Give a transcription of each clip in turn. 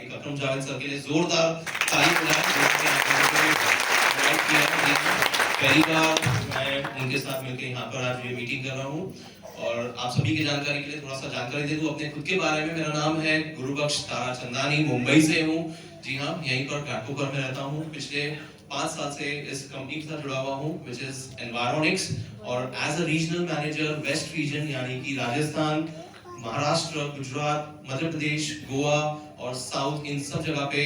एक अकरम जावेद सर के लिए जोरदार ताली बजाएं, पहली बार मैं उनके साथ मिलकर यहाँ पर आज ये मीटिंग कर रहा हूँ। और आप सभी की जानकारी के लिए थोड़ा सा जानकारी दे दूं अपने खुद के बारे में। मेरा नाम है गुरुबख्श ताराचंदानी, मुंबई से हूँ। जी हाँ, यहीं पर घाटकोपर में रहता हूँ। पिछले 5 साल से इस कंपनी के साथ जुड़ा हुआ हूँ, विच इज एनवायरोनिक्स। और as a regional manager west region यानी कि राजस्थान, महाराष्ट्र, गुजरात, मध्य प्रदेश, गोवा और साउथ, इन सब जगह पे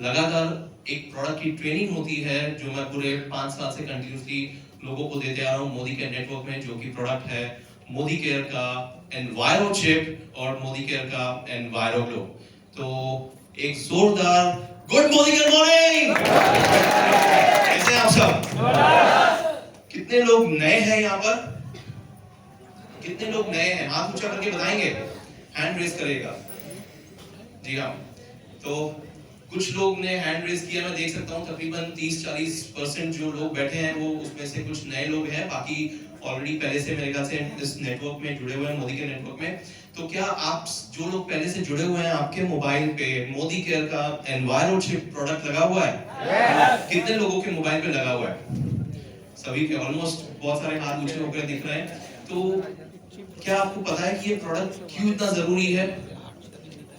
लगातार एक प्रोडक्ट की ट्रेनिंग होती है जो मैं पूरे 5 साल से कंटिन्यूसली लोगों को देते आ रहा हूँ मोदी केयर नेटवर्क में, जो कि प्रोडक्ट है मोदी केयर का एनवायरो चिप और मोदी केयर का एनवायरो ग्लो। तो एक जोरदार गुड मोदी केयर मॉर्निंग। कैसे हैं आप सब? कितने लोग नए हैं यहाँ पर? कितने लोग नए हैं? हाथ ऊंचा करके बताएंगे, हैंड रेज करेगा। जी हाँ, तो कुछ लोग ने हैंड रेज किया, मैं देख सकता हूँ तकरीबन 30-40% जो लोग बैठे हैं वो उसमें से कुछ नए लोग हैं, बाकी ऑलरेडी पहले से मेरे ख्याल से इस नेटवर्क में जुड़े हुए हैं, मोदी के नेटवर्क में। तो क्या आप जो लोग पहले से जुड़े हुए हैं, आपके मोबाइल पे मोदी केयर का एनवायरो चिप प्रोडक्ट लगा हुआ है? कितने लोगों के मोबाइल पे लगा हुआ है? सभी के, ऑलमोस्ट। बहुत सारे हाथ ऊंचे होकर दिख रहे हैं। तो क्या आपको पता है कि ये प्रोडक्ट क्यों इतना जरूरी है?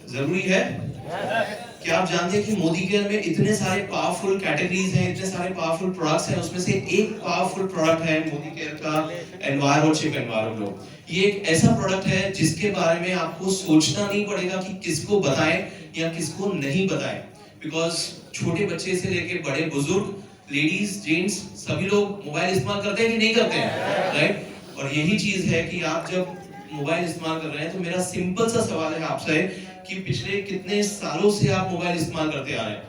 जरूरी है? क्या आप जानते हैं कि मोदी केयर में इतने सारे पावरफुल कैटेगरीज हैं, इतने सारे पावरफुल प्रोडक्ट्स हैं, उसमें से एक पावरफुल प्रोडक्ट है मोदी केयर का एनवायरो चिप, एनवायरो ग्लो। ये एक ऐसा प्रोडक्ट है जिसके बारे में आपको सोचना नहीं पड़ेगा कि किसको बताएं या किसको नहीं बताएं, बिकॉज छोटे बच्चे से लेकर बड़े बुजुर्ग, लेडीज, जेंट्स, सभी लोग मोबाइल इस्तेमाल करते हैं कि नहीं करते हैं, राइट? और यही चीज है कि आप जब मोबाइल इस्तेमाल कर रहे हैं तो मेरा सिंपल सा सवाल है आपसे कि पिछले कितने सालों से आप मोबाइल इस्तेमाल करते आ रहे हैं?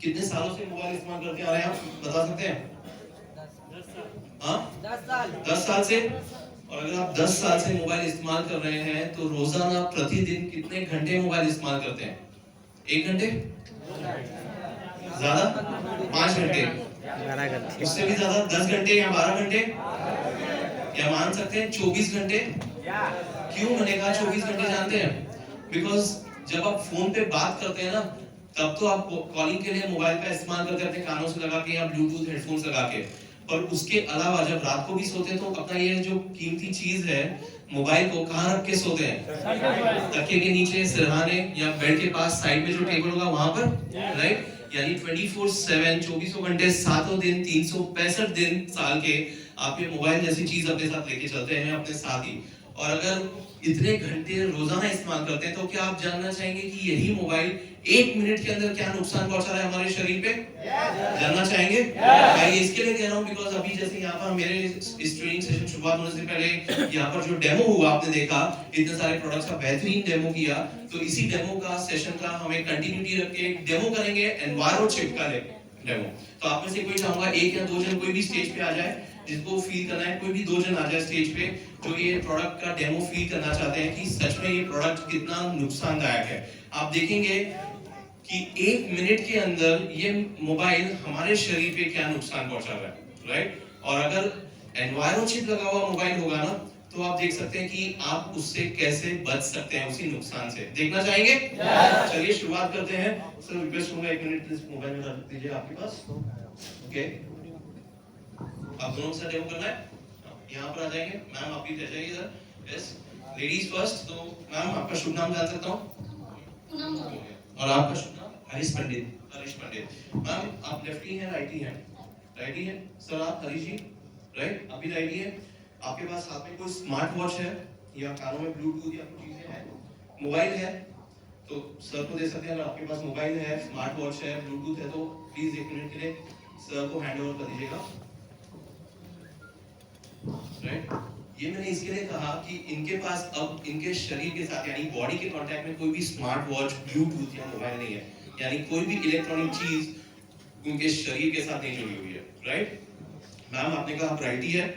कितने सालों से मोबाइल इस्तेमाल करते आ रहे हैं, आप बता सकते हैं? 10 साल से। और अगर आप 10 साल से मोबाइल इस्तेमाल कर रहे हैं तो रोजाना प्रतिदिन कितने घंटे मोबाइल इस्तेमाल करते हैं? 1 घंटे? ज्यादा? 5 घंटे? उससे भी ज्यादा? 10 घंटे या 12 घंटे? या मान सकते हैं 24 घंटे? क्यों बनेगा 24 घंटे? जानते हैं? बिकॉज जब आप फोन पे बात करते हैं ना, तब तो आप कॉलिंग के लिए मोबाइल का इस्तेमाल करते हैं अपने कानों से लगा के या ब्लूटूथ हेडफोन्स लगा के। पर उसके अलावा जब रात को भी सोते हैं तो अपना ये जो कीमती चीज है मोबाइल को कहाँ रख के सोते हैं? तकिए के नीचे, सिरहाने या बेड के पास साइड में जो टेबल होगा वहां पर, राइट? यानी 24/7, 24 घंटे, 7 दिन, 365 दिन साल के आप ये मोबाइल जैसी चीज अपने साथ लेके चलते हैं, अपने साथ ही। और अगर इतने घंटे रोजाना इस्तेमाल करते हैं तो क्या आप जानना चाहेंगे कि यही मोबाइल 1 मिनट के अंदर क्या नुकसान पहुंचा रहा है हमारे शरीर पे? जानना चाहेंगे? मैं ये इसके लिए कह रहा हूँ बिकॉज अभी जैसे यहाँ पर मेरे इस ट्रेनिंग सेशन शुरुआत होने से पहले यहाँ पर जो डेमो हुआ आपने देखा, इतने सारे प्रोडक्ट्स का बेहतरीन डेमो किया। तो इसी डेमो का सेशन का हमें कंटिन्यूटी रख के डेमो करेंगे एनवायरो चिप का डेमो। तो आप में से कोई चाहूंगा 1 या 2 जन कोई भी स्टेज पे आ जाए, जिसको फील करना है, कोई भी 2 जन आ जाए स्टेज पे जो ये प्रोडक्ट का डेमो फील करना चाहते हैं कि सच में ये प्रोडक्ट कितना नुकसानदायक है। आप देखेंगे कि 1 मिनट के अंदर ये मोबाइल हमारे शरीर पे क्या नुकसान पहुंचा रहा है, राइट? और अगर एनवायरो चिप लगा हुआ मोबाइल होगा ना, तो आप देख सकते हैं कि आप उससे कैसे बच सकते हैं, उसी नुकसान से। देखना चाहेंगे? चलिए शुरुआत करते हैं। सर रिक्वेस्ट होगा 1 मिनट प्लीज मोबाइल में रख दीजिए आपके पास। ओके, आप दोनों से डेमो करना है, यहाँ पर आ जाएंगे। मैम आप भी जाइए इधर। Yes, ladies first. तो मैम आपका शुभ नाम जान सकता हूँ? और आपका शुभ नाम? हरीश पंडित। हरीश पंडित। मैम आप लेफ्टी हैं राइटी हैं? राइटी हैं। सर आप हरीश जी, राइट? आप भी राइटी हैं। आपके पास हाथ में कोई स्मार्ट वॉच है या कानों में ब्लूटूथ या कुछ चीजें हैं? मोबाइल है तो सर को दे सकते हैं। अगर आपके पास मोबाइल है, स्मार्ट वॉच है, ब्लूटूथ है, तो प्लीज 1 मिनट के लिए सर को हैंड ओवर कर दीजिएगा, राइट? ये मैंने इसके लिए कहा कि इनके पास अब इनके शरीर के साथ यानी बॉडी के कांटेक्ट में कोई भी स्मार्ट वॉच, ब्लूटूथ या मोबाइल नहीं है, यानी कोई भी इलेक्ट्रॉनिक चीज उनके शरीर के साथ नहीं जुड़ी हुई है, राइट? मैम आपने कहा आप राइटी है,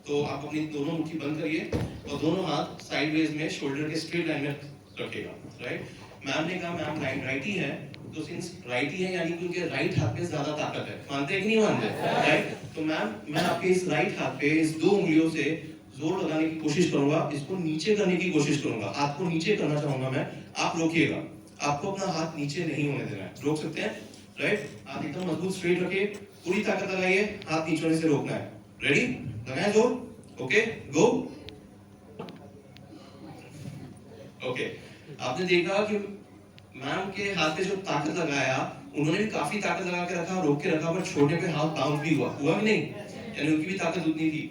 तो आप अपनी दोनों मुट्ठी बंद करिए और दोनों हाथ साइडवेज में शोल्डर के स्ट्रेट लाइन में रखिएगा, राइट? मैम ने कहा मैम राइटी है, तो सिंस राइटी है यानी कि उनके राइट हाथ पे ज्यादा ताकत है। मानते हैं कि नहीं मानते? राइट? तो मैम मैं आपके इस राइट हाथ पे इस 2 उंगलियों से जोर लगाने की कोशिश करूंगा, इसको नीचे करने की कोशिश करूंगा, हाथ को नीचे करना चाहूंगा मैं, आप रोकिएगा। आपको अपना हाथ नीचे नहीं होने देना है, रोक सकते हैं, राइट? हाथ एकदम मजबूत स्ट्रेट रखिए, पूरी ताकत लगाइए, हाथ नीचे होने से रोकना है। रेडी? लगाएं जोर, ओके, गो। ओके, आपने देखा कि मैम के हाथ पे जो ताकत लगाया, उन्होंने भी काफी ताकत लगा के रखा, रोक के रखा, पर छोड़ने पे हाथ बाउंस भी हुआ कि नहीं? यानी उनकी भी ताकत उतनी थी।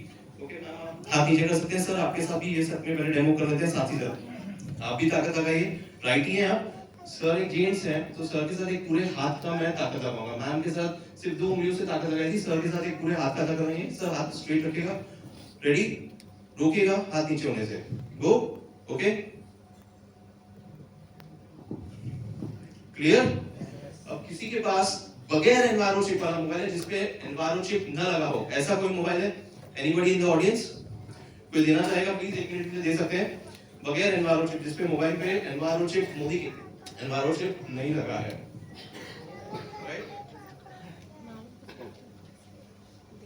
ओके मैम, हाथ नीचे कर सकते हैं। सर आपके साथ भी ये सब में पहले डेमो कर लेते हैं, साथ ही साथ आप भी ताकत लगाइए। राइट ही हैं आप? सर एक जेंट्स है, तो सर के साथ एक पूरे हाथ का मैं ताकत लगाऊंगा। मैम के साथ सिर्फ 2 उंगलियों से ताकत लगाई थी, सर के साथ एक पूरे हाथ का ताकत लगाइए। सर हाथ स्ट्रेट रखिएगा, रेडी, रोकिएगा हाथ नीचे होने से, गो। Okay, clear? अब किसी के पास बगैर एनवायरो चिप वाला मोबाइल है, जिसपे एनवायरो चिप न लगा हो, ऐसा कोई मोबाइल है? एनीबॉडी इन द ऑडियंस कोई देना चाहेगा? प्लीज 1 मिनट में दे सकते हैं। बगैर एनवायरो चिप, जिसपे मोबाइल पे एनवायरो चिप, मोदी के एनवायरो चिप नहीं लगा है, राइट?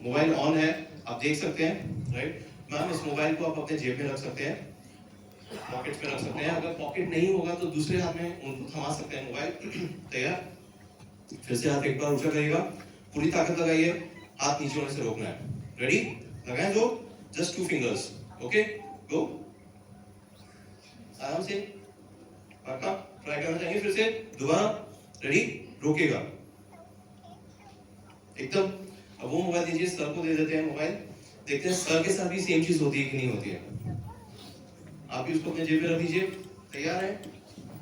मोबाइल ऑन है, आप देख सकते हैं, राइट? मैम इस मोबाइल को आप अपने जेब में रख सकते हैं, पॉकेट में रख सकते हैं। अगर पॉकेट नहीं होगा तो दूसरे हाथ में उनको थमा सकते हैं मोबाइल। तैयार? फिर से हाथ एक बार ऊंचा करिएगा, पूरी ताकत लगाइए, हाथ नीचे होने से रोकना है। रेडी? लगाएं जो, जस्ट 2 फिंगर्स, ओके, गो। आराम से, पक्का ट्राई करना चाहिए। फिर से दोबारा, रेडी, रोकेगा एकदम। अब वो मोबाइल दीजिए, सर को दे देते हैं मोबाइल, देखते हैं सर के साथ भी सेम चीज होती है कि नहीं होती है। आप भी उसको अपने जेब में रख दीजिए। तैयार है?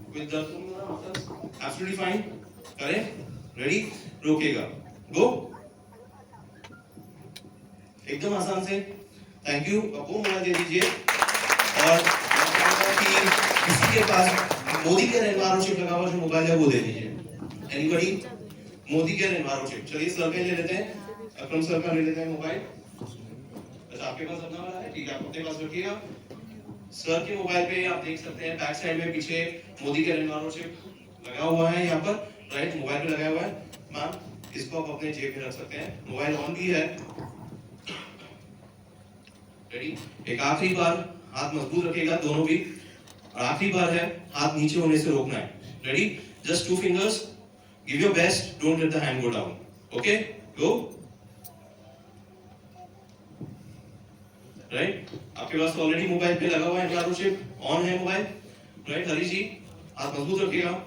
कोई दर्द तो नहीं हो रहा? Absolutely fine. करें, रेडी, रोकेगा, गो। एकदम आसान से। Thank you. अब वो मोबाइल दे दीजिए। और कि किसी के पास मोदी के एनवायरो चिप लगा हुआ जो मोबाइल है वो दे दीजिए। एनीबॉडी? मोदी के एनवायरो चिप। चलिए सर पे ले लेते हैं, अक्रम सर का ले लेते हैं मोबाइल। अच्छा आपके पास अपना वाला है, ठीक है, आप अपने पास रखिएगा। सर के मोबाइल पे आप देख सकते हैं बैक साइड में पीछे मोदी के एनवायरो चिप लगा हुआ है यहाँ पर, राइट? मोबाइल पे लगाया हुआ है। मैम इसको आप अपने जेब में रख सकते हैं, मोबाइल ऑन भी है। रेडी? एक आखिरी बार हाथ मजबूत रखिएगा दोनों भी, और आखिरी बार है, हाथ नीचे होने से रोकना है। Ready? Just 2 fingers, give your best, don't let the hand go down. Okay, go. Right? आपके पास ऑलरेडी मोबाइल पे लगा हुआ है एनवायरो चिप, ऑन है मोबाइल, राइट? हरी जी हाथ मजबूत रखिएगा,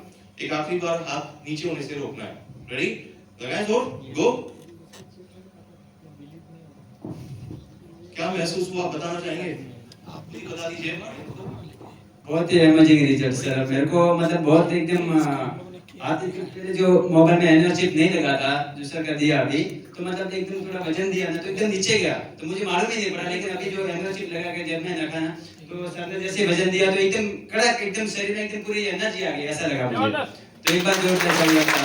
एक आखिरी बार हाथ नीचे होने से रोकना है। रेडी? लगाएं जोर, गो। क्या महसूस हुआ, बताना चाहेंगे? आप भी बता दीजिए। बहुत ही अमेजिंग रिजल्ट सर। मेरे को मतलब बहुत एकदम आते पहले जो मोबाइल में एनर्जी चिप नहीं लगा था, जो सर कर दिया अभी, तो मतलब एकदम थोड़ा वजन दिया ना तो एकदम नीचे गया, तो मुझे मालूम ही नहीं पड़ा। लेकिन अभी जो एनर्जी चिप लगा के जब मैं रखा ना, तो सर ने जैसे वजन दिया तो एकदम कड़क, एकदम शरीर में एकदम पूरी एनर्जी आ गई, ऐसा लगा मुझे। तो एक बार जोर से चालू होगा।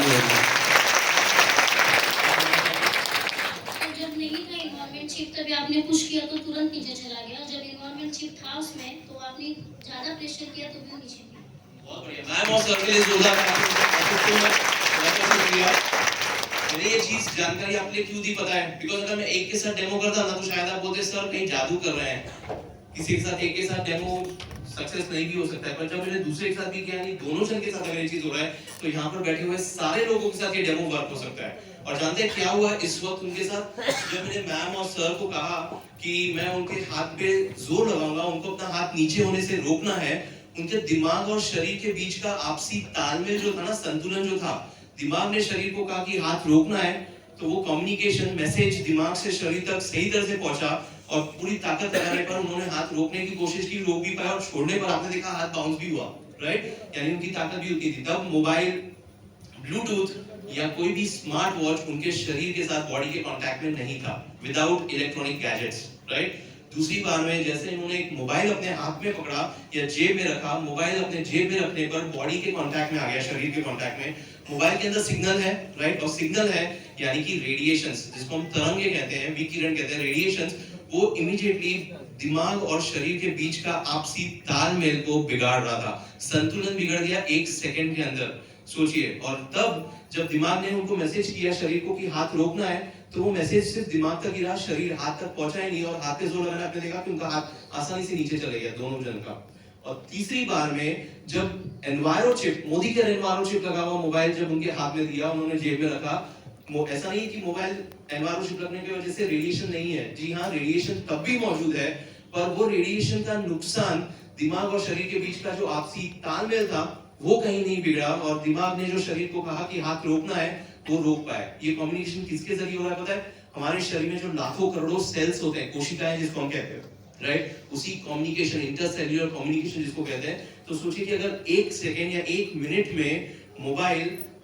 जब नहीं था इन्वायरमेंट चिप, तभी आपने पुश किया तो तुरंत नीचे चला गया। जब इन्वायरमेंट चिप था उसमें तो आपने ज्यादा प्रेशर किया तो भी नीचे गया। बहुत बढ़िया। मैम और सर के लिए जोरदार शुक्रिया। मैंने ये चीज जानकारी आपने क्यों दी पता है? बिकॉज अगर मैं एक के साथ डेमो करता ना तो शायद आप बोलते सर कहीं जादू कर रहे हैं, किसी के साथ एक के साथ डेमो सक्सेस नहीं भी हो सकता है। पर जब मैंने दूसरे के साथ भी किया, यानी दोनों जन के साथ अगर ये चीज हो रहा है, तो यहाँ पर बैठे हुए सारे लोगों के साथ ये डेमो वर्क हो सकता है। और जानते हैं क्या हुआ इस वक्त उनके साथ? जब मैंने मैम और सर को कहा कि मैं उनके हाथ पे जोर लगाऊंगा, उनको अपना हाथ नीचे होने से रोकना है, उनके दिमाग और शरीर के बीच का आपसी तालमेल जो था ना, संतुलन जो था, दिमाग ने शरीर को कहा कि हाथ रोकना है, तो वो कम्युनिकेशन मैसेज दिमाग से शरीर तक सही तरह से पहुंचा, और पूरी ताकत लगाने पर उन्होंने हाथ रोकने की कोशिश की, रोक भी पाया, और छोड़ने पर आपने देखा हाथ बाउंस भी हुआ, राइट? यानी उनकी ताकत भी उतनी थी। तब मोबाइल, ब्लूटूथ या कोई भी स्मार्ट वॉच उनके शरीर के साथ बॉडी के कांटेक्ट में नहीं था, विदाउट इलेक्ट्रॉनिक गैजेट्स, राइट? दूसरी बार में जैसे इन्होंने एक मोबाइल अपने हाथ में पकड़ा या जेब में रखा, मोबाइल अपने जेब में रखने पर बॉडी के कांटेक्ट में आ गया, शरीर के कांटेक्ट में। मोबाइल के अंदर सिग्नल है, राइट? और सिग्नल है यानी कि रेडिएशंस, जिसको हम तरंगे कहते हैं, विकिरण कहते हैं, रेडिएशंस, वो इमीडिएटली दिमाग और शरीर के बीच का आपसी तालमेल को बिगाड़ रहा था। संतुलन बिगड़ गया 1 सेकंड के अंदर, सोचिए। और तब जब दिमाग ने उनको मैसेज किया शरीर को कि हाथ रोकना है, तो वो मैसेज सिर्फ दिमाग तक गिरा, शरीर हाथ तक पहुंचा ही नहीं, और हाथ पे जोर लगाना आपने देखा कि उनका हाथ आसानी से नीचे चले गया, दोनों जन का। और तीसरी बार में जब एनवायरो चिप, मोदी का एनवायरो चिप लगा हुआ मोबाइल जब उनके हाथ में दिया, उन्होंने जेब में रखा, ऐसा नहीं है कि मोबाइल एनवायरो चिप लगने की वजह से रेडिएशन नहीं है, जी हाँ रेडिएशन तब भी मौजूद है, पर वो रेडिएशन का नुकसान दिमाग और शरीर के बीच का जो आपसी तालमेल था वो कहीं नहीं बिगड़ा, और दिमाग ने जो शरीर को कहा कि हाथ रोकना है वो रोक पाए। ये कम्युनिकेशन किसके जरिए हो रहा है पता है? हमारे शरीर में जो लाखों करोड़ों सेल्स होते हैं, कोशिकाएं जिसको हम कहते हैं, राइट, उसी कम्युनिकेशन, इंटरसेल्युलर कम्युनिकेशन जिसको कहते हैं। तो सोचिए कि अगर 1 सेकेंड या 1 मिनट में मोबाइल